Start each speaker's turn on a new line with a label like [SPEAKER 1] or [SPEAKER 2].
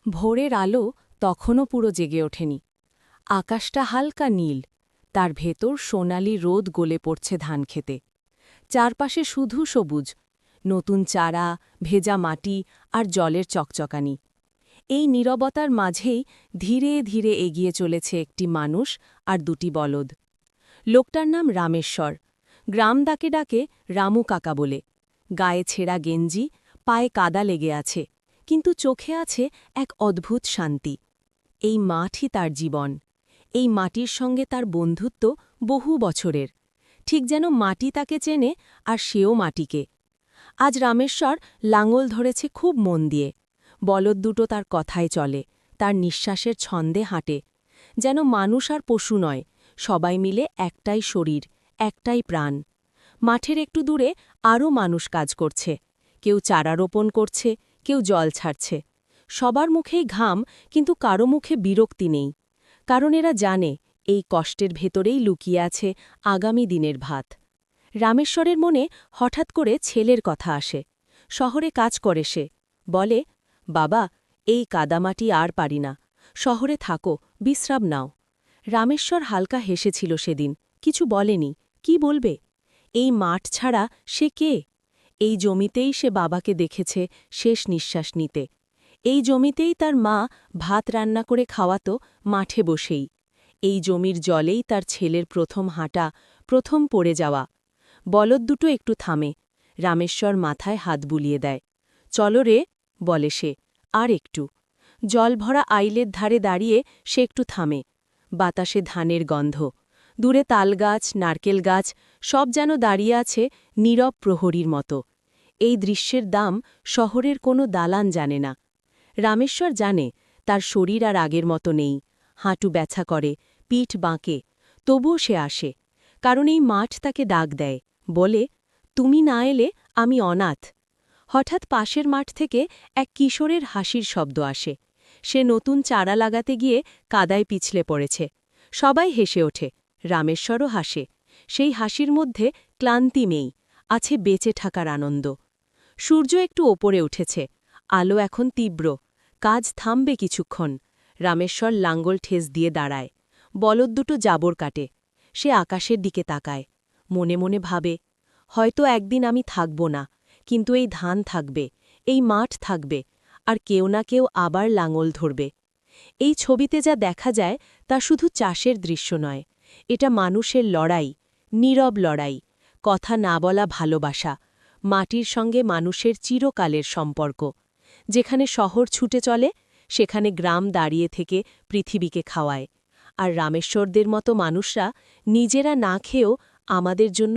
[SPEAKER 1] ভোরের আলো তখনও পুরো জেগে ওঠেনি। আকাশটা হালকা নীল, তার ভেতর সোনালি রোদ গলে পড়ছে ধানক্ষেতে। চারপাশে শুধু সবুজ, নতুন চারা, ভেজা মাটি আর জলের চকচকানি। এই নীরবতার মাঝেই ধীরে ধীরে এগিয়ে চলেছে একটি মানুষ আর দুটি বলদ। লোকটার নাম রামেশ্বর, গ্রাম ডাকে ডাকে রামু কাকা বলে। গায়ে ছেঁড়া গেঞ্জি, পায়ে কাদা লেগে আছে, কিন্তু চোখে আছে এক অদ্ভুত শান্তি। এই মাঠই তার জীবন, এই মাটির সঙ্গে তার বন্ধুত্ব বহু বছরের, ঠিক যেন মাটি তাকে চেনে আর সেও মাটিকে। আজ রামেশ্বর লাঙল ধরেছে খুব মন দিয়ে। বলদ দুটো তার কথায় চলে, তার নিঃশ্বাসের ছন্দে হাঁটে। যেন মানুষ আর পশু নয়, সবাই মিলে একটাই শরীর, একটাই প্রাণ। মাঠের একটু দূরে আরও মানুষ কাজ করছে, কেউ চারা রোপণ করছে, কেউ জল ছাড়ছে। সবার মুখেই ঘাম, কিন্তু কারো মুখে বিরক্তি নেই, কারণ এরা জানে এই কষ্টের ভেতরেই লুকিয়ে আছে আগামী দিনের ভাত। রামেশ্বরের মনে হঠাৎ করে ছেলের কথা আসে। শহরে কাজ করে সে, বলে, বাবা, এই কাদামাটি আর পারি না, শহরে থাকো, বিশ্রাম নাও। রামেশ্বর হালকা হেসেছিল সেদিন, কিছু বলেনি। কি বলবে? এই মাঠ ছাড়া সে কে? এই জমিতেই সে বাবাকে দেখেছে শেষ নিঃশ্বাস নিতে। এই জমিতেই তার মা ভাত রান্না করে খাওয়াতো মাঠে বসেই। এই জমির জলেই তার ছেলের প্রথম হাঁটা, প্রথম পড়ে যাওয়া। বলদ দুটো একটু থামে, রামেশ্বর মাথায় হাত বুলিয়ে দেয়। চলো রে, বলে সে, আর একটু। জল ভরা আইলের ধারে দাঁড়িয়ে সে একটু থামে। বাতাসে ধানের গন্ধ, দূরে তালগাছ, নারকেল গাছ, সব যেন দাঁড়িয়ে আছে নীরব প্রহরীর মতো। এই দৃশ্যের দাম শহরের কোনো দালান জানে না। রামেশ্বর জানে তার শরীর আর আগের মতো নেই, হাঁটু ব্যথা করে, পিঠ বাঁকে, তবুও সে আসে, কারণ এই মাঠ তাকে ডাক দেয়, বলে, তুমি না এলে আমি অনাথ। হঠাৎ পাশের মাঠ থেকে এক কিশোরের হাসির শব্দ আসে। সে নতুন চারা লাগাতে গিয়ে কাদায় পিছলে পড়েছে। সবাই হেসে ওঠে, রামেশ্বরও হাসে। সেই হাসির মধ্যে ক্লান্তি নেই, আছে বেঁচে থাকার আনন্দ। সূর্য একটু ওপরে উঠেছে, আলো এখন তীব্র, কাজ থামবে কিছুক্ষণ। রামেশ্বর লাঙ্গল ঠেস দিয়ে দাঁড়ায়, বলদ দুটো জাবর কাটে। সে আকাশের দিকে তাকায়, মনে মনে ভাবে, হয়তো একদিন আমি থাকব না, কিন্তু এই ধান থাকবে, এই মাঠ থাকবে, আর কেউ না কেউ আবার লাঙল ধরবে। এই ছবিতে যা দেখা যায় তা শুধু চাষের দৃশ্য নয়, এটা মানুষের লড়াই, নীরব লড়াই, কথা না বলা ভালোবাসা, মাটির সঙ্গে মানুষের চিরকালের সম্পর্ক। যেখানে শহর ছুটে চলে, সেখানে গ্রাম দাঁড়িয়ে থেকে পৃথিবীকে খাওয়ায়। আর রামেশ্বরদের মতো মানুষরা নিজেরা না খেয়েও আমাদের জন্য